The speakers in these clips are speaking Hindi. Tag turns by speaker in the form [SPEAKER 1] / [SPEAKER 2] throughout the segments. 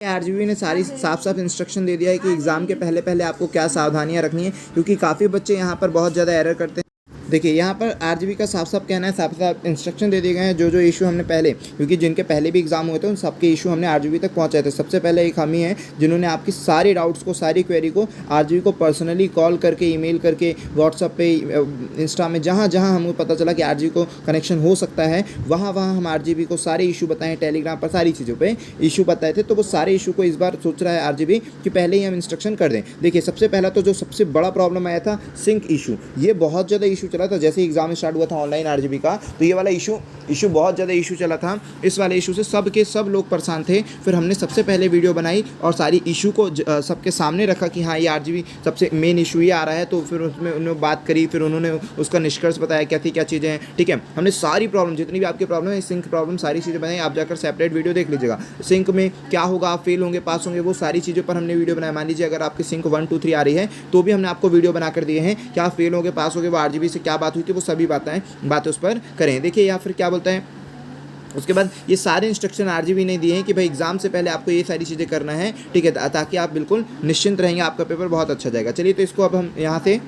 [SPEAKER 1] आरजीबी ने सारी साफ साफ इंस्ट्रक्शन दे दिया है कि एग्ज़ाम के पहले पहले आपको क्या सावधानियां रखनी है, क्योंकि काफ़ी बच्चे यहाँ पर बहुत ज़्यादा एरर करते हैं। देखिए यहाँ पर आरजीबी का साफ साफ कहना है, साफ साफ इंस्ट्रक्शन दे दिए गए हैं। जो इशू हमने पहले, क्योंकि जिनके पहले भी एग्जाम हुए थे उन सबके इशू हमने आरजीबी तक पहुँचाए थे। सबसे पहले एक हम ही हैं जिन्होंने आपकी सारी डाउट्स को, सारी क्वेरी को आरजीबी को पर्सनली कॉल करके, ईमेल करके, व्हाट्सअप पे, इंस्टा में, जहाँ जहाँ हमको पता चला कि आरजीबी को कनेक्शन हो सकता है वहाँ वहाँ हम आरजीबी को सारे इशू बताएं, टेलीग्राम पर सारी चीज़ों पर इशू बताए थे। तो वो सारे इशू को इस बार सोच रहा है आरजीबी कि पहले ही हम इंस्ट्रक्शन कर दें। देखिए सबसे पहला तो जो सबसे बड़ा प्रॉब्लम आया था सिंक इशू, ये बहुत ज़्यादा इशू चला था जैसे एग्जाम स्टार्ट हुआ था ऑनलाइन आरजीबी का। तो ये वाला इशू बहुत ज़्यादा इशू चला था। इस वाले इशू से सब लोग परेशान थे। फिर हमने सबसे पहले वीडियो बनाई और सारी इशू को सबके सामने रखा कि हाँ ये आरजीबी सबसे मेन इशू ये आ रहा है। तो फिर उसमें उन्होंने बात करी, फिर उन्होंने उसका निष्कर्ष बताया क्या थी, क्या चीज़ें हैं। ठीक है, हमने सारी प्रॉब्लम, जितनी भी आपकी प्रॉब्लम है, सिंक प्रॉब्लम, सारी चीज़ें बनाई। आप जाकर सेपरेट वीडियो देख लीजिएगा। सिंक में क्या होगा, आप फेल होंगे, पास होंगे, वो सारी चीज़ों पर हमने वीडियो बनाया। मान लीजिए अगर आपकी सिंक 1 2 3 आ रही है तो भी हमने आपको वीडियो बना कर दिए हैं। क्या फेल होंगे, पास होंगे, वो आरजीबी से क्या बात हुई थी, वो सभी बातें उस पर करें। देखिए या फिर क्या बोलते हैं, उसके बाद ये सारे इंस्ट्रक्शन आरजीबी ने दिए हैं कि भाई एग्जाम से पहले आपको ये सारी चीज़ें करना है। ठीक है, ताकि आप बिल्कुल निश्चिंत रहेंगे, आपका पेपर बहुत अच्छा जाएगा। चलिए तो इसको अब हम यहाँ से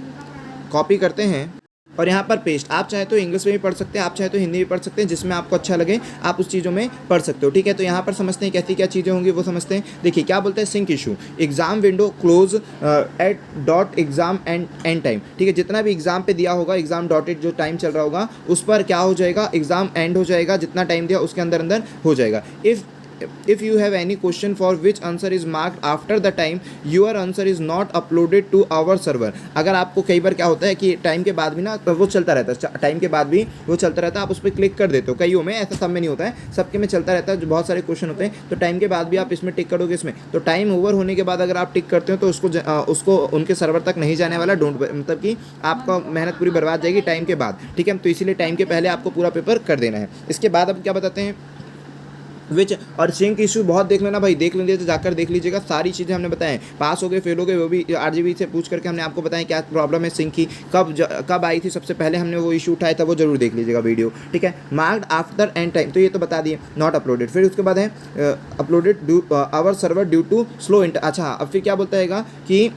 [SPEAKER 1] कॉपी करते हैं और यहाँ पर पेस्ट। आप चाहे तो इंग्लिश में भी पढ़ सकते हैं, आप चाहे तो हिंदी में पढ़ सकते हैं, जिसमें आपको अच्छा लगे आप उस चीज़ों में पढ़ सकते हो। ठीक है, तो यहाँ पर समझते हैं कैसी क्या चीज़ें होंगी, वो समझते हैं। देखिए क्या बोलते हैं, sync issue, exam window close at dot exam end time. ठीक है, जितना भी एग्जाम पे दिया होगा, एग्जाम डॉटेड जो टाइम चल रहा होगा उस पर क्या हो जाएगा, एग्जाम एंड हो जाएगा। जितना टाइम दिया उसके अंदर हो जाएगा। If you have any question for which answer is marked after the time, your answer is not uploaded to our server। अगर आपको कई बार क्या होता है कि टाइम के बाद भी ना वो चलता रहता है, टाइम के बाद भी वो चलता रहता है, आप उस पर क्लिक कर देते हो। कईयों में, ऐसा सब में नहीं होता है, सबके में चलता रहता है। जो बहुत सारे क्वेश्चन होते हैं तो टाइम के बाद भी आप इसमें टिक करोगे इसमें, तो टाइम ओवर होने के बाद अगर आप टिक करते हो तो उसको उनके सर्वर तक नहीं जाने वाला। मतलब कि आपका मेहनत पूरी बर्बाद जाएगी टाइम के बाद। ठीक है, तो इसीलिए टाइम के पहले आपको पूरा पेपर कर देना है। इसके बाद अब क्या बताते हैं, विच और सिंक इशू बहुत देख लेना भाई, देख लेंगे तो जाकर देख लीजिएगा। सारी चीज़ें हमने बताएं, पास हो गए फेल हो गए वो भी आरजीबी से पूछ करके हमने आपको बताया क्या प्रॉब्लम है सिंक की, कब आई थी, सबसे पहले हमने वो इशू उठाया था, वो जरूर देख लीजिएगा वीडियो। ठीक है, मार्क्ड आफ्टर एंड टाइम, तो ये तो बता दिए, नॉट अपलोडेड। फिर उसके बाद है uploaded our server due to slow inter. अच्छा, अब फिर क्या बोलता है कि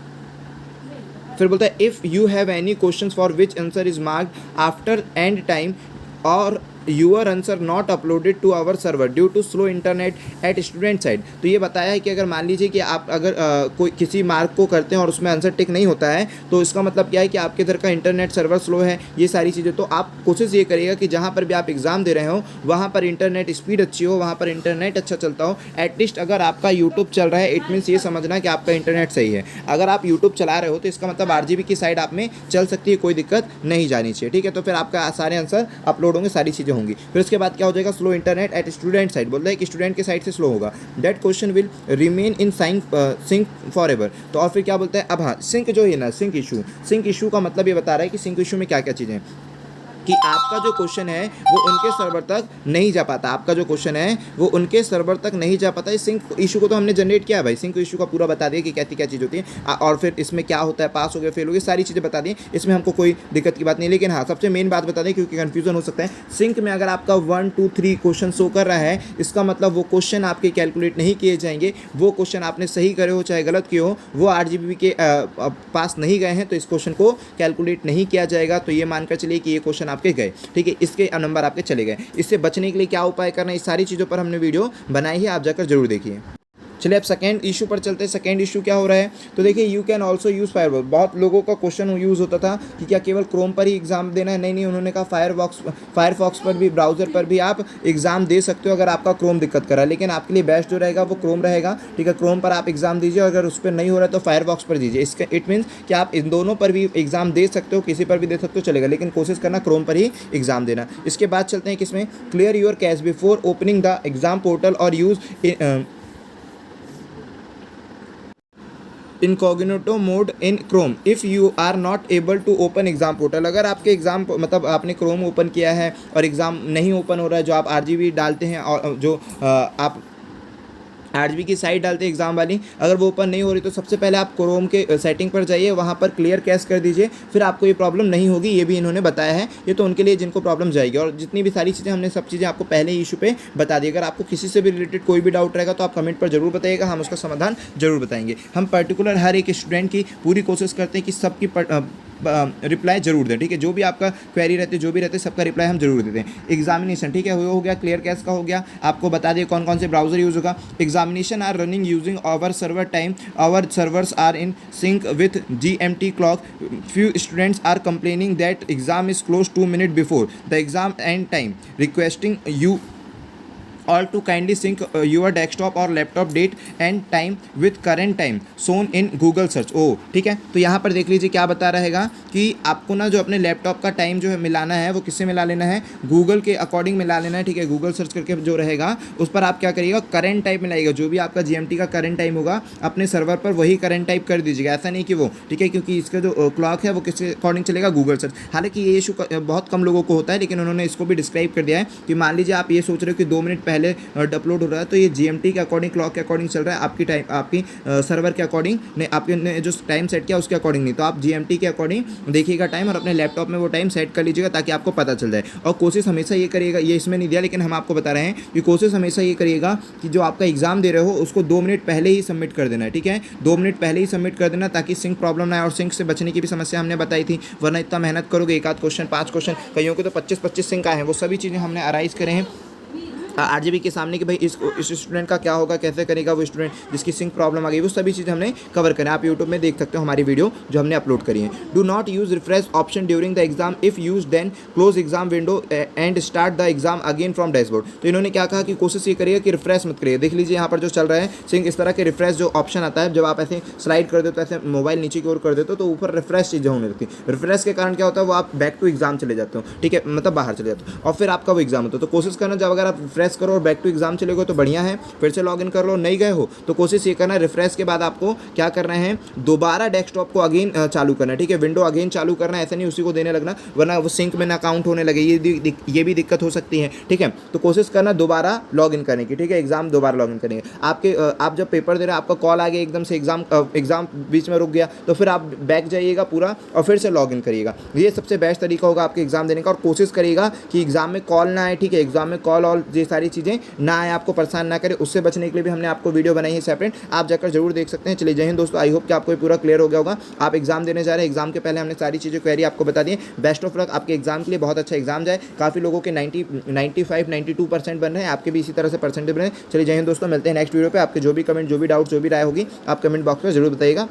[SPEAKER 1] फिर बोलता है if you have any question for which answer is marked after end time और your answer not uploaded to our server due to slow internet at student side. तो ये बताया है कि अगर मान लीजिए कि आप अगर कोई किसी मार्क को करते हैं और उसमें आंसर टिक नहीं होता है तो इसका मतलब क्या है कि आपके इधर का इंटरनेट सर्वर स्लो है, ये सारी चीज़ें। तो आप कोशिश ये करिएगा कि जहाँ पर भी आप एग्ज़ाम दे रहे हो वहाँ पर इंटरनेट स्पीड अच्छी हो, वहाँ पर इंटरनेट अच्छा चलता हो। एटलीस्ट अगर आपका यूट्यूब चल रहा है, इट मीन्स ये समझना कि आपका इंटरनेट सही है। अगर आप यूट्यूब चला रहे हो तो इसका मतलब आरजीबी की साइड आप में चल सकती है, कोई दिक्कत नहीं जानी चाहिए। ठीक है, तो फिर आपका सारे आंसर अपलोड होंगे, सारी चीज़ें होंगी। फिर उसके बाद क्या हो जाएगा, slow internet at student side, बोल रहा है कि स्टूडेंट के साइड से स्लो होगा। That question will remain in sync for ever. तो और फिर क्या बोलता है, अब हाँ सिंक जो है ना, सिंक इशू का मतलब ये बता रहा है कि सिंक इशू में क्या क्या चीज़ें हैं कि आपका जो क्वेश्चन है वो उनके सर्वर तक नहीं जा पाता, आपका जो क्वेश्चन है वो उनके सर्वर तक नहीं जा पाता। इस सिंक इशू को तो हमने जनरेट किया है भाई, सिंक इशू का पूरा बता दिया कि क्या चीज़ होती है और फिर इसमें क्या होता है, पास हो गए फेल हो गए, सारी चीज़ें बता दी। इसमें हमको कोई दिक्कत की बात नहीं। लेकिन हाँ सबसे मेन बात बता दें क्योंकि कन्फ्यूजन हो सकता है, सिंक में अगर आपका 1 2 3 क्वेश्चन शो कर रहा है इसका मतलब वो क्वेश्चन आपके कैलकुलेट नहीं किए जाएंगे। वो क्वेश्चन आपने सही करे हो चाहे गलत किए हो, वो आरजीबी के पास नहीं गए हैं तो इस क्वेश्चन को कैलकुलेट नहीं किया जाएगा। तो ये मानकर चलिए कि ये क्वेश्चन आपके गए। ठीक है, इसके नंबर आपके चले गए। इससे बचने के लिए क्या उपाय करना है, इस सारी चीज़ों पर हमने वीडियो बनाई है, आप जाकर जरूर देखिए। चलिए अब सेकेंड इशू पर चलते हैं। सेकेंड इशू क्या हो रहा है, तो देखिए you can also use Firefox. बहुत लोगों का क्वेश्चन यूज़ होता था कि क्या केवल क्रोम पर ही एग्जाम देना है, नहीं, उन्होंने कहा फायरफॉक्स पर भी, ब्राउज़र पर भी आप एग्ज़ाम दे सकते हो अगर आपका क्रोम दिक्कत कर रहा है। लेकिन आपके लिए बेस्ट जो रहेगा वो क्रोम रहेगा। ठीक है, क्रोम पर आप एग्ज़ाम दीजिए, अगर उस पर नहीं हो रहा है तो फायरफॉक्स पर दीजिए। इसका इट मीन्स कि आप इन दोनों पर भी एग्ज़ाम दे सकते हो, किसी पर भी दे सकते हो चलेगा, लेकिन कोशिश करना क्रोम पर ही एग्ज़ाम देना। इसके बाद चलते हैं किसमें, clear your cache before opening the exam portal और use incognito mode in Chrome if you are not able to open exam portal. अगर आपके एग्जाम मतलब आपने क्रोम ओपन किया है और एग्ज़ाम नहीं ओपन हो रहा है, जो आप आरजीबी डालते हैं और जो आप आरजीबी की साइट डालते हैं एग्जाम वाली, अगर वो ओपन नहीं हो रही तो सबसे पहले आप क्रोम के सेटिंग पर जाइए, वहाँ पर क्लियर कैश कर दीजिए, फिर आपको ये प्रॉब्लम नहीं होगी। ये भी इन्होंने बताया है, ये तो उनके लिए जिनको प्रॉब्लम जाएगी। और जितनी भी सारी चीज़ें हमने सब चीज़ें आपको पहले ही इशू पे बता दी। अगर आपको किसी से भी रिलेटेड कोई भी डाउट रहेगा तो आप कमेंट पर जरूर बताइएगा, हम उसका समाधान जरूर बताएंगे। हम पर्टिकुलर हर एक स्टूडेंट की पूरी कोशिश करते हैं कि सबकी रिप्लाई जरूर दें, ठीक है। जो भी आपका क्वेरी रहती है, जो भी रहते हैं, सबका रिप्लाई हम जरूर देते हैं। एग्जामिनेशन, ठीक है, हो गया, क्लियर कैश का हो गया, आपको बता दिए कौन कौन से ब्राउजर यूज होगा। Examination are running using our server time, our servers are in sync with GMT clock, few students are complaining that exam is close 2 minutes before the exam end time, requesting you all to kindly sync your desktop or laptop date and time with current time shown in Google search। ओ ठीक है, तो यहाँ पर देख लीजिए क्या बता रहेगा कि आपको ना जो अपने लैपटॉप का टाइम जो है मिलाना है, वो किससे मिला लेना है, गूगल के अकॉर्डिंग मिला लेना है, ठीक है। गूगल सर्च करके जो रहेगा उस पर आप क्या करिएगा, करंट टाइम मिलाइएगा। जो भी आपका GMT का करंट टाइम होगा अपने सर्वर पर वही करंट टाइप कर दीजिएगा, ऐसा नहीं कि वो, ठीक है, क्योंकि इसका जो क्लॉक है वो किसके अकॉर्डिंग चलेगा, गूगल सर्च। हालांकि ये इशू बहुत कम लोगों को होता है, लेकिन उन्होंने इसको भी डिस्क्राइब कर दिया है कि मान लीजिए आप ये सोच रहे हो कि 2 मिनट पहले अपलोड हो रहा है, तो ये GMT के अकॉर्डिंग, क्लॉक के अकॉर्डिंग चल रहा है, आपकी टाइम, आपकी सर्वर के अकॉर्डिंग नहीं, आपने जो टाइम सेट किया उसके अकॉर्डिंग नहीं। तो आप GMT के अकॉर्डिंग देखिएगा टाइम और अपने लैपटॉप में वो टाइम सेट कर लीजिएगा ताकि आपको पता चल जाए। और कोशिश हमेशा ये करिएगा, ये इसमें नहीं दिया लेकिन हम आपको बता रहे हैं कि कोशिश हमेशा ये करिएगा कि जो आपका एग्जाम दे रहे हो उसको 2 मिनट पहले ही सबमिट कर देना है, ठीक है। 2 मिनट पहले ही सबमिट कर देना ताकि सिंक प्रॉब्लम ना आए। और सिंक से बचने की भी समस्या हमने बताई थी, वरना इतना मेहनत करोगे, एक आध क्वेश्चन, 5 क्वेश्चन, कईयों के तो 25-25 सिंक आए हैं, वो सभी चीज़ें हमने अराइज करे हैं आरजीबी के सामने कि भाई इस स्टूडेंट का क्या होगा, कैसे करेगा वो स्टूडेंट जिसकी सिंक प्रॉब्लम आ गई, वो सभी चीज़ें हमने कवर करें। आप यूट्यूब में देख सकते हो हमारी वीडियो जो हमने अपलोड करी है। Do not use refresh option during the exam, if use then close exam window and start the exam again from dashboard. तो इन्होंने क्या कहा कि कोशिश ये करिएगा कि रिफ्रेश मत करिए। देख लीजिए यहाँ पर जो चल रहा है सिंक, इस तरह के रिफ्रेश जो ऑप्शन आता है, जब आप ऐसे स्लाइड कर देते हो, ऐसे मोबाइल नीचे की ओर कर देते हो तो ऊपर रिफ्रेश चीज़ें होने लगती है। रिफ्रेश के कारण क्या होता है, वो आप बैक टू एग्जाम चले जाते हो, ठीक है, मतलब बाहर चले जाते हो और फिर आपका वो एग्जाम होता है। तो कोशिश करना जब अगर आप रिफ्रेश करो और बैक टू एग्जाम चले गए तो बढ़िया है, फिर से लॉगिन कर लो। नहीं गए हो तो कोशिश ये करना है रिफ्रेश के बाद आपको क्या करना है, दोबारा डेस्कटॉप को अगेन चालू करना है, ठीक है, विंडो अगेन चालू करना है, ऐसा नहीं उसी को देने लगना, वरना वो सिंक में ना काउंट होने लगे, ये भी दिक्कत हो सकती है, ठीक है। तो कोशिश करना दोबारा लॉगिन करने की, ठीक है, एग्जाम दोबारा लॉगिन करेंगे। आप जब पेपर दे रहे हैं, आपका कॉल आ गया एकदम से, एग्जाम बीच में रुक गया, तो फिर आप बैक जाइएगा पूरा और फिर से लॉगिन करिएगा। ये सबसे बेस्ट तरीका होगा आपके एग्जाम देने का। और कोशिश करिएगा कि एग्जाम में कॉल ना आए, ठीक है, एग्जाम में कॉल और ये सारी चीज़ें ना आए, आपको परेशान ना करे, उससे बचने के लिए भी हमने आपको वीडियो बनाई है सेपरेट, आप जाकर जरूर देख सकते हैं। चलिए जय हिंद दोस्तों, आई होप कि आपको पूरा क्लियर हो गया होगा। आप एग्जाम देने जा रहे हैं, एग्जाम के पहले हमने सारी चीज़ें क्वेरी आपको बता दी। बेस्ट ऑफ लक आपके एग्जाम के लिए, बहुत अच्छा एग्जाम जाए। काफ़ी लोगों के 95-92% बन रहे हैं, आपके भी इसी तरह से परसेंटेज बने। चलिए जय हिंद दोस्तों, मिलते हैं नेक्स्ट वीडियो पे। आपके जो भी कमेंट, जो भी डाउट, जो भी राय होगी आप कमेंट बॉक्स में जरूर बताइएगा।